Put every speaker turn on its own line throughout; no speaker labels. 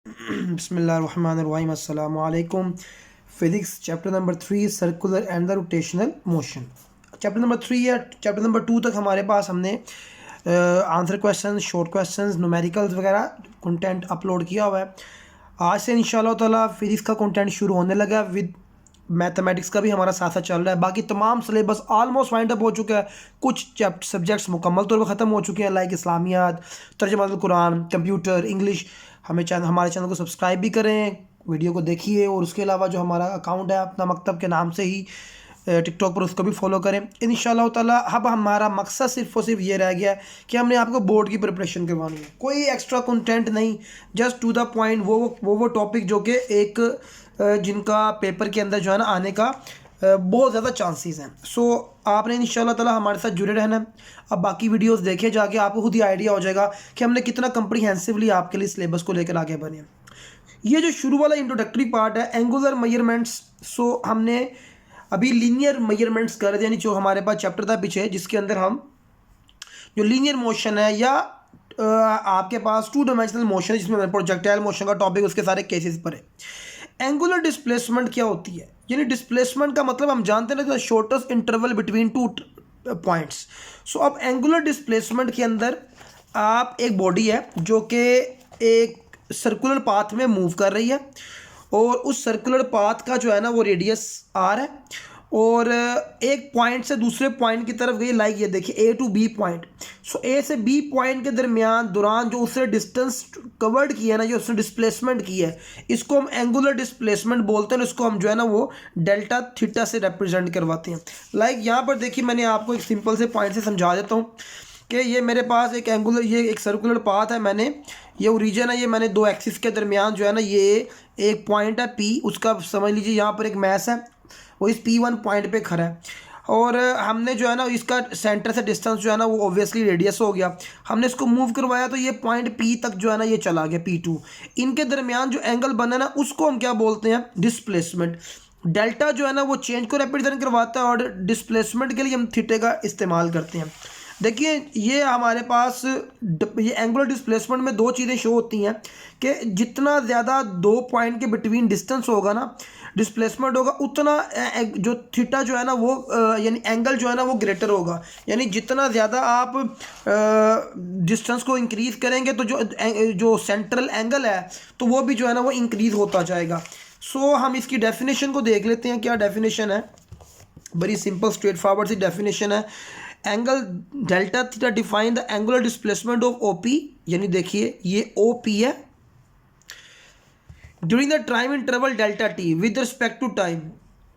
बिस्मिल्लाहिर्रहमानिर्रहीम अस्सलामु अलैकुम। Physics chapter number 3 circular and the rotational motion. Chapter number 3 या चैप्टर नंबर 2 तक हमारे पास हमने answer question, short questions, numericals वगैरह कंटेंट अपलोड किया हुआ है। आज से इंशाल्लाह ताला फिज़िक्स का कंटेंट शुरू होने लगा है, विद मैथमेटिक्स का भी हमारा साथ साथ चल रहा है। बाकी तमाम सिलेबस ऑलमोस्ट वाइंड अप हो चुका है। कुछ सब्जेक्ट्स मुकम्मल तौर पर ख़त्म हो चुके हैं, लाइक इस्लामियात, तर्जुमातुल कुरान, कंप्यूटर, इंग्लिश। हमारे चैनल को सब्सक्राइब भी करें, वीडियो को देखिए, और उसके अलावा जो हमारा अकाउंट है अपना मकतब के नाम से ही टिकटॉक पर, उसको भी फॉलो करें इंशाल्लाह ताला। अब हमारा मकसद सिर्फ और सिर्फ ये रह गया है कि हमने आपको बोर्ड की प्रिपरेशन करवानी है, कोई एक्स्ट्रा कंटेंट नहीं, जस्ट टू द पॉइंट। वो टॉपिक जो कि एक जिनका पेपर के अंदर जो है ना आने का बहुत ज़्यादा चांसेस हैं। सो आपने इंशाल्लाह ताला हमारे साथ जुड़े रहना है। अब बाकी वीडियोस देखे जाके आपको खुद ही आइडिया हो जाएगा कि हमने कितना कंप्रीहेंसिवली आपके लिए सिलेबस को लेकर आगे बढ़े। ये जो शुरू वाला इंट्रोडक्टरी पार्ट है, एंगुलर मेजरमेंट्स, सो हमने अभी लीनियर मेजरमेंट्स कर दिया, यानी जो हमारे पास चैप्टर था पीछे, जिसके अंदर हम जो लीनियर मोशन है या आपके पास 2 डायमेंशनल मोशन है, जिसमें प्रोजेक्टाइल मोशन का टॉपिक उसके सारे केसेस पर है। एंगुलर डिस्प्लेसमेंट क्या होती है? यानी डिस्प्लेसमेंट का मतलब हम जानते हैं ना, शॉर्टेस्ट इंटरवल बिटवीन 2 पॉइंट्स। सो अब एंगुलर डिस्प्लेसमेंट के अंदर आप एक बॉडी है जो कि एक सर्कुलर पाथ में मूव कर रही है, और उस सर्कुलर पाथ का जो है ना वो रेडियस आर है, और एक पॉइंट से दूसरे पॉइंट की तरफ गई, लाइक ये देखिए ए टू बी पॉइंट। सो ए से बी पॉइंट के दौरान जो उसने डिस्टेंस कवर्ड किया है ना, जो उसने डिस्प्लेसमेंट की है, इसको हम एंगुलर डिस्प्लेसमेंट बोलते हैं। इसको हम जो है ना वो डेल्टा थीटा से रिप्रेजेंट करवाते हैं। लाइक यहाँ पर देखिए, मैंने आपको एक सिंपल से पॉइंट से समझा देता हूँ कि ये मेरे पास एक एंगुलर, ये एक सर्कुलर पाथ है, मैंने ये ओरिजिन है, ये मैंने 2 एक्सिस के दरमियान जो है ना ये एक पॉइंट है पी, उसका समझ लीजिए यहाँ पर एक मैस है, वो इस P1 पॉइंट पे खड़ा है, और हमने जो है ना इसका सेंटर से डिस्टेंस जो है ना वो ऑब्वियसली रेडियस हो गया। हमने इसको मूव करवाया तो ये पॉइंट P तक जो है ना ये चला गया, P2। इनके दरमियान जो एंगल बना ना उसको हम क्या बोलते हैं? डिस्प्लेसमेंट। डेल्टा जो है ना वो चेंज को रिप्रेजेंट करवाता है, और डिस्प्लेसमेंट के लिए हम थीटे का इस्तेमाल करते हैं। देखिए ये हमारे पास ये एंगुलर डिस्प्लेसमेंट में 2 चीज़ें शो होती हैं कि जितना ज़्यादा 2 पॉइंट के बिटवीन डिस्टेंस होगा ना, डिस्प्लेसमेंट होगा, उतना जो थीटा जो है ना वो यानी एंगल जो है ना वो ग्रेटर होगा। यानी जितना ज़्यादा आप डिस्टेंस को इंक्रीज़ करेंगे तो जो सेंट्रल एंगल है तो वो भी जो है ना वो इंक्रीज़ होता जाएगा। सो हम इसकी डेफिनेशन को देख लेते हैं। क्या डेफिनेशन है? बड़ी सिंपल स्ट्रेट फॉरवर्ड सी डेफिनेशन है। Angle delta theta define the angular displacement of OP, यानी देखिए ये ओपी है, during the time interval delta t with respect to time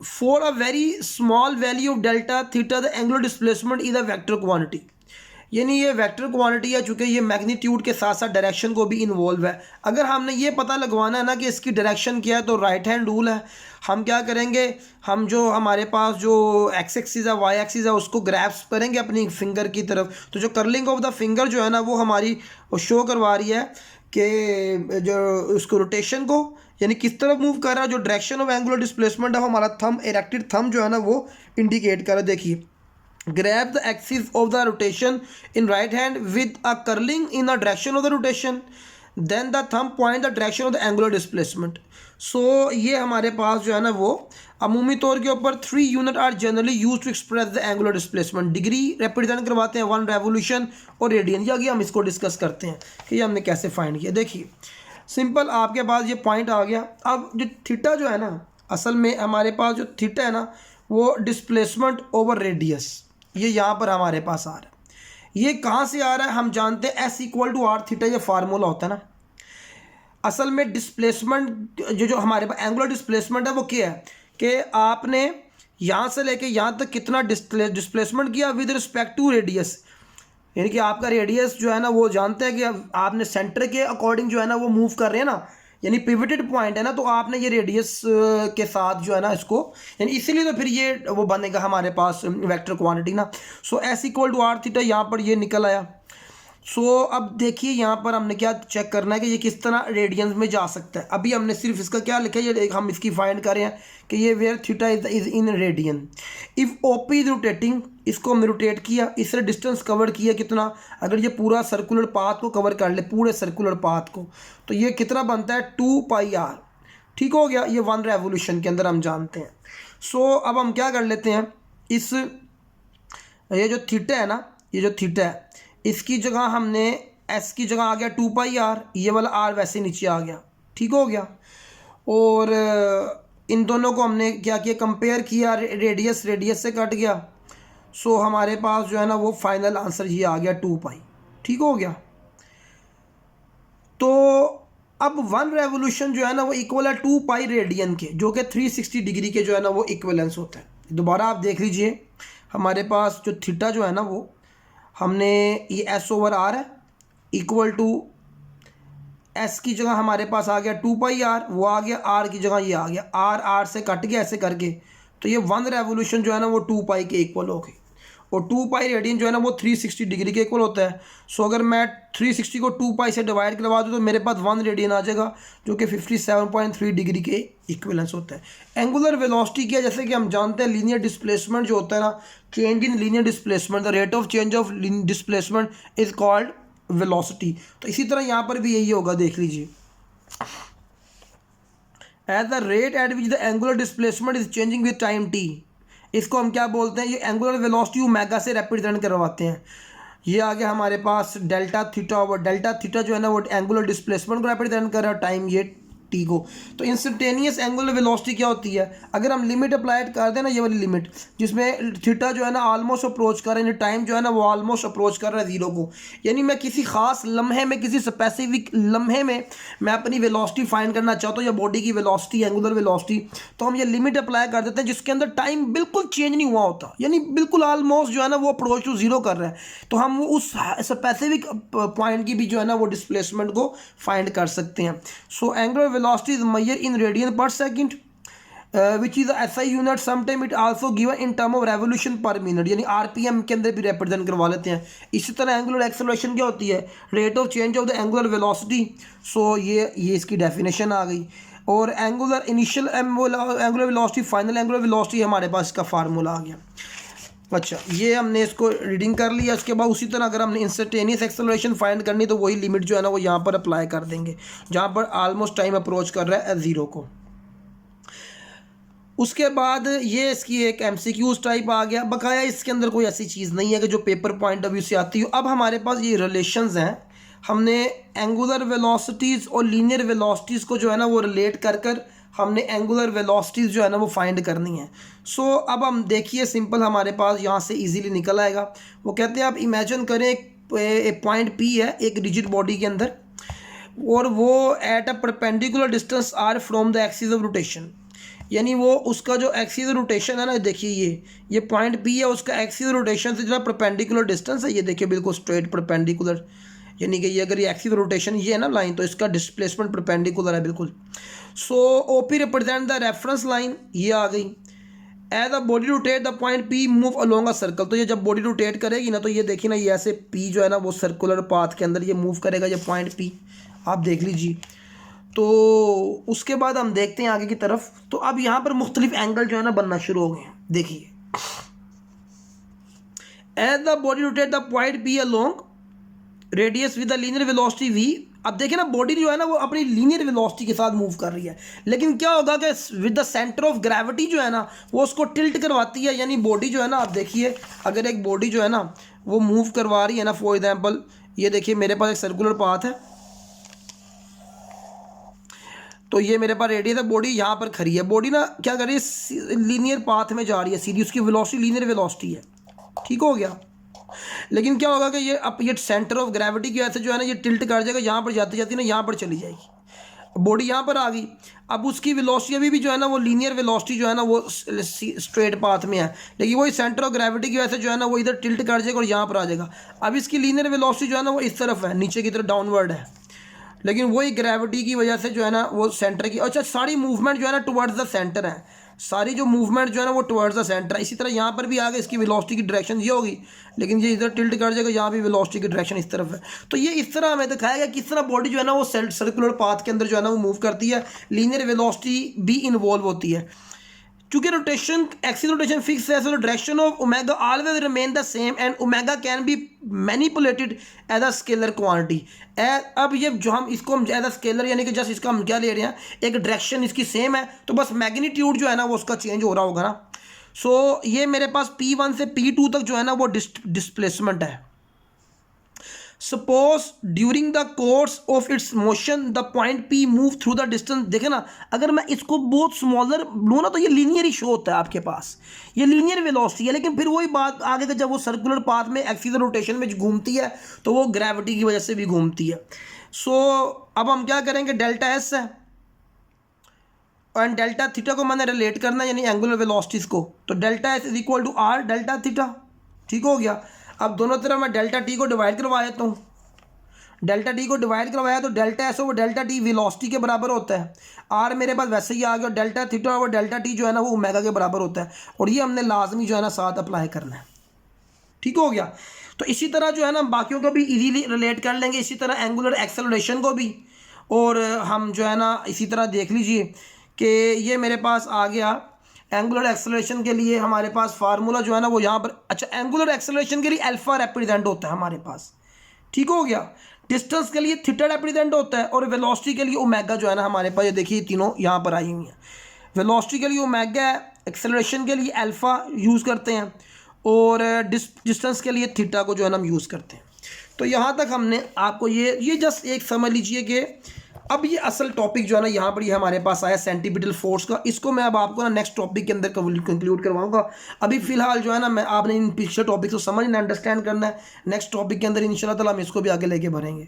for a very small value of delta theta the angular displacement is a vector quantity. यानी ये vector quantity है, चूँकि ये magnitude के साथ साथ डायरेक्शन को भी इन्वॉल्व है। अगर हमने ये पता लगवाना है ना कि इसकी डायरेक्शन क्या है, तो राइट हैंड रूल है। हम क्या करेंगे, हम जो हमारे पास जो एक्स एक्सिस है, वाई एक्सिस है, उसको ग्रैप्स करेंगे अपनी फिंगर की तरफ। तो जो कर्लिंग ऑफ द फिंगर जो है ना वो हमारी शो करवा रही है कि जो उसको रोटेशन को, यानी किस तरफ मूव कर रहा है, जो डायरेक्शन ऑफ एंगुलर डिस्प्लेसमेंट है हमारा थंब, इरेक्टेड थंब जो है ना वो इंडिकेट कर रहा है। देखिए, grab the axis of the rotation in right hand with a curling in the direction of the rotation, then the thumb point the direction of the angular displacement. So ये हमारे पास जो है ना वो अमूमी तौर के ऊपर 3 unit are generally use to express the angular displacement. Degree represent करवाते हैं 1 रेवोल्यूशन और रेडियन। ये आगे हम इसको डिस्कस करते हैं कि ये हमने कैसे फाइंड किया। देखिए सिंपल, आपके पास ये पॉइंट आ गया। अब जो थीटा जो है ना, असल में हमारे पास जो थीटा है ना वो डिस्प्लेसमेंट ओवर रेडियस, ये यहाँ पर हमारे पास आ रहा है। ये कहाँ से आ रहा है? हम जानते हैं S equal to are theta, ये फार्मूला होता है ना। असल में डिस्प्लेसमेंट जो हमारे पास एंगुलर डिस्प्लेसमेंट है वो क्या है कि आपने यहाँ से लेके यहाँ तक कितना डिस्प्लेसमेंट किया विद रिस्पेक्ट टू रेडियस। यानी कि आपका रेडियस जो है ना वो जानते हैं कि आपने सेंटर के अकॉर्डिंग जो है ना वो मूव कर रहे हैं ना, यानी पिवटेड पॉइंट है ना, तो आपने ये रेडियस के साथ जो है ना इसको, यानी इसीलिए तो फिर ये वो बनेगा हमारे पास वेक्टर क्वांटिटी ना। So S equal to are theta, यहाँ पर ये निकल आया। सो अब देखिए यहाँ पर हमने क्या चेक करना है कि ये किस तरह रेडियंस में जा सकता है। अभी हमने सिर्फ इसका क्या लिखा है, ये हम इसकी फाइंड कर रहे हैं कि ये where theta is in radian. If OP is rotating इसको हमने रोटेट किया, इससे डिस्टेंस कवर किया कितना, अगर ये पूरा सर्कुलर पाथ को कवर कर ले, पूरे सर्कुलर पाथ को, तो ये कितना बनता है 2πr। ठीक हो गया, ये 1 रेवोल्यूशन के अंदर हम जानते हैं। सो अब हम क्या कर लेते हैं, इस ये जो थीटा है ना, ये जो थीटा है इसकी जगह हमने एस की जगह आ गया 2πr, ये वाला आर वैसे नीचे आ गया। ठीक हो गया, और इन दोनों को हमने क्या किया, कंपेयर किया, रेडियस रेडियस से कट गया। सो हमारे पास जो है ना वो फाइनल आंसर ये आ गया 2π। ठीक हो गया, तो अब 1 रेवोल्यूशन जो है ना वो इक्वल है 2π रेडियन के, जो कि 360 डिग्री के जो है ना वो इक्वलेंस होता है। दोबारा आप देख लीजिए, हमारे पास जो थीटा जो है ना वो हमने ये S/R है इक्वल टू एस की जगह हमारे पास आ गया 2πr, वो आ गया आर की जगह ये आ गया आर से कट गया ऐसे करके, तो ये 1 रेवोल्यूशन जो है ना वो 2π के इक्वल हो गई, और 2π रेडियन जो है ना वो 360 डिग्री के इक्वल होता है। सो अगर मैं 360 को 2π से डिवाइड करवा दूँ तो मेरे पास 1 रेडियन आ जाएगा, जो कि 57.3 डिग्री के इक्वलेंस होता है। एंगुलर वेलोसिटी क्या, जैसे कि हम जानते हैं लीनियर डिस्प्लेसमेंट जो होता है ना, change in linear displacement, the rate of change of displacement is called velocity. तो इसी तरह यहाँ पर भी यही होगा, देख लीजिए, at the rate at which the angular displacement is changing with time T, इसको हम क्या बोलते हैं, ये एंगुलर वेलोसिटी ओमेगा से रिप्रेजेंट करवाते हैं। ये आ गया हमारे पास डेल्टा थीटा, और डेल्टा थीटा जो है ना वो एंगुलर डिस्प्लेसमेंट को रिप्रेजेंट कर रहा है, टाइम ये टी को। तो इंस्टेंटेनियस एंगुलर वेलोसिटी क्या होती है, अगर हम लिमिट अप्लाई कर दें ना, ये वाली लिमिट जिसमें थीटा जो है ना ऑलमोस्ट अप्रोच कर रहा है, टाइम जो है ना वो ऑलमोस्ट अप्रोच कर रहा है 0 को, यानी मैं किसी खास लम्हे में, किसी स्पेसिफिक लम्हे में मैं अपनी वेलोसिटी फाइंड करना चाहता हूँ, या बॉडी की वेलोसिटी, एंगुलर वेलोसिटी, तो हम ये लिमिट अप्लाई कर देते हैं जिसके अंदर टाइम बिल्कुल चेंज नहीं हुआ होता, यानी बिल्कुल ऑलमोस्ट जो है ना वो अप्रोच टू 0 कर रहा है, तो हम वो उस स्पेसिफिक पॉइंट की भी जो है ना वो डिस्प्लेसमेंट को फाइंड कर सकते हैं। So angular velocity is measured in radian per second, which is a SI unit. Sometime it also given in term of revolution per minute, यानी RPM के अंदर भी रिप्रेजेंट करवा लेते हैं। इसी तरह एंगुलर एक्सेलरेशन क्या होती है, rate of change of the angular velocity. So ये इसकी डेफिनेशन आ गई, और angular initial angular velocity, final angular velocity, हमारे पास इसका फार्मूला आ गया। अच्छा, ये हमने इसको रीडिंग कर लिया। उसके बाद उसी तरह अगर हमने इंस्टेंटेनियस एक्सेलरेशन फाइंड करनी तो वही लिमिट जो है ना वो यहाँ पर अप्लाई कर देंगे, जहाँ पर ऑलमोस्ट टाइम अप्रोच कर रहा है 0 को। उसके बाद ये इसकी एक MCQs टाइप आ गया, बकाया इसके अंदर कोई ऐसी चीज़ नहीं है कि जो पेपर पॉइंट ऑफ व्यू से आती हो। अब हमारे पास ये रिलेशंस हैं, हमने एंगुलर वेलोसिटीज़ और लीनियर वेलोसिटीज़ को जो है ना वो रिलेट कर हमने एंगुलर वेलोसिटीज़ जो है ना वो फाइंड करनी है। सो अब हम देखिए, सिंपल हमारे पास यहाँ से इजीली निकल आएगा। वो कहते हैं आप इमेजिन करें एक पॉइंट P है एक रिजिड बॉडी के अंदर, और वो at a perpendicular distance R from the axis of rotation, यानी वो उसका जो एक्सिस ऑफ रोटेशन है ना, देखिए ये पॉइंट P है, उसका एक्सिस ऑफ रोटेशन से जो परपेंडिकुलर डिस्टेंस है, ये देखिए बिल्कुल स्ट्रेट परपेंडिकुलर, यानी कि ये अगर ये एक्सिस रोटेशन ये है ना लाइन, तो इसका डिस्प्लेसमेंट परपेंडिकुलर है बिल्कुल। So OP represent the reference line, ये आ गई। As the body rotate the point P move along a circle, तो ये जब बॉडी रोटेट करेगी ना, तो ये देखिए ना, ये ऐसे P जो है ना वो सर्कुलर पाथ के अंदर ये मूव करेगा, ये पॉइंट P आप देख लीजिए। तो उसके बाद हम देखते हैं आगे की तरफ। तो अब यहाँ पर मुख्तलिफ एंगल जो है ना बनना शुरू हो गए हैं, देखिए। As the body rotate the point P along radius with the linear velocity v, अब देखिए ना बॉडी जो है ना वो अपनी लीनियर वेलोसिटी के साथ मूव कर रही है, लेकिन क्या होगा कि with the centre of gravity जो है ना वो उसको टिल्ट करवाती है, यानी बॉडी जो है ना, आप देखिए अगर एक बॉडी जो है ना वो मूव करवा रही है ना, फॉर एग्जांपल ये देखिए मेरे पास एक सर्कुलर पाथ है, तो ये मेरे पास रेडियस है, बॉडी यहाँ पर खड़ी है, बॉडी ना क्या कर रही है, लीनियर पाथ में जा रही है सीधी, उसकी वेलोसिटी लीनियर वेलोसिटी है। ठीक हो गया, लेकिन क्या होगा कि ये सेंटर ऑफ ग्रेविटी की वजह से जो है ना ये टिल्ट कर जाएगा, यहाँ पर जाती जाती ना यहाँ पर चली जाएगी, बॉडी यहाँ पर आ गई। अब उसकी वेलोसिटी अभी भी जो है ना वो लीनियर वेलोसिटी जो है ना वो स्ट्रेट पाथ में है, लेकिन वही सेंटर ऑफ ग्रेविटी की वजह से जो है ना वो इधर टिल्ट कर जाएगा और यहाँ पर आ जाएगा। अब इसकी लीनियर वेलोसिटी जो है ना वो इस तरफ है, नीचे की तरफ डाउनवर्ड है, लेकिन वही ग्रेविटी की वजह से जो है ना वो सेंटर की, अच्छा सारी मूवमेंट जो है ना टुवर्ड्स द सेंटर है, सारी जो मूवमेंट जो है ना वो टुवर्ड्स द सेंटर है। इसी तरह यहाँ पर भी आगे इसकी वेलोसिटी की डायरेक्शन ये होगी, लेकिन ये इधर टिल्ट कर जाएगा, यहाँ भी वेलोसिटी की डायरेक्शन इस तरफ है। तो ये इस तरह हमें दिखाया गया किस तरह बॉडी जो है ना वो सर्कुलर पाथ के अंदर जो है ना वो मूव करती है, लीनियर वेलोसिटी भी इन्वॉल्व होती है। चूंकि रोटेशन एक्सिस रोटेशन फिक्स है, so direction of omega always remain the same and omega can be manipulated as a scalar quantity. अब ये जो हम इसको हम एज अ स्केलर यानी कि जस्ट इसका हम क्या ले रहे हैं, एक डायरेक्शन इसकी सेम है, तो बस मैग्नीट्यूड जो है ना वो उसका चेंज हो रहा होगा ना। सो ये मेरे पास P1 से P2 तक जो है ना वो डिस्प्लेसमेंट है। Suppose during the course of its motion the point P move through the distance. देखे ना, अगर मैं इसको बहुत स्मॉलर लूँ ना तो ये लीनियर ही शो होता है आपके पास, ये लीनियर वेलोसिटी है। लेकिन फिर वही बात आगे का, जब वो सर्कुलर पाथ में एक्सिस रोटेशन में घूमती है तो वो ग्रेविटी की वजह से भी घूमती है। सो अब हम क्या करेंगे, डेल्टा एस है एंड डेल्टा थीटा को मैंने रिलेट करना है यानी एंगुलर वेलोसिटीज को, तो delta s is equal to r delta theta. ठीक हो गया। अब दोनों तरफ मैं डेल्टा टी को डिवाइड करवा देता हूँ, डेल्टा टी को डिवाइड करवाया तो डेल्टा एस और डेल्टा टी वेलोसिटी के बराबर होता है, आर मेरे पास वैसे ही आ गया, डेल्टा थीटा और डेल्टा टी जो है ना वो ओमेगा के बराबर होता है, और ये हमने लाजमी जो है ना साथ अप्लाई करना है। ठीक हो गया। तो इसी तरह जो है ना बाकियों को भी इजीली रिलेट कर लेंगे, इसी तरह एंगुलर एक्सेलरेशन को भी। और हम जो है ना इसी तरह देख लीजिए कि ये मेरे पास आ गया एंगुलर एक्सेलरेशन के लिए हमारे पास फार्मूला जो है ना वो यहाँ पर, अच्छा एंगुलर एक्सेलरेशन के लिए अल्फा रिप्रेजेंट होता है हमारे पास। ठीक हो गया। डिस्टेंस के लिए थीटा रिप्रेजेंट होता है, और वेलोसिटी के लिए ओमेगा जो है ना हमारे पास, ये देखिए तीनों यहाँ पर आई हुई हैं। वेलोसिटी के लिए ओमेगा है, एक्सेलरेशन के लिए अल्फा यूज़ करते हैं, और डिस्टेंस के लिए थीटा को जो है ना हम यूज़ करते हैं। तो यहाँ तक हमने आपको ये जस्ट एक समझ लीजिए कि अब ये असल टॉपिक जो है ना यहाँ पर ये हमारे पास आया सेंटीपिटल फोर्स का। इसको मैं अब आपको ना नेक्स्ट टॉपिक के अंदर कंक्लूड करवाऊंगा। अभी फिलहाल जो है ना मैं आपने इन पिछले टॉपिक को समझना, अंडरस्टैंड करना है। नेक्स्ट टॉपिक के अंदर इंशाल्लाह ताला हम इसको भी आगे लेके बढ़ेंगे।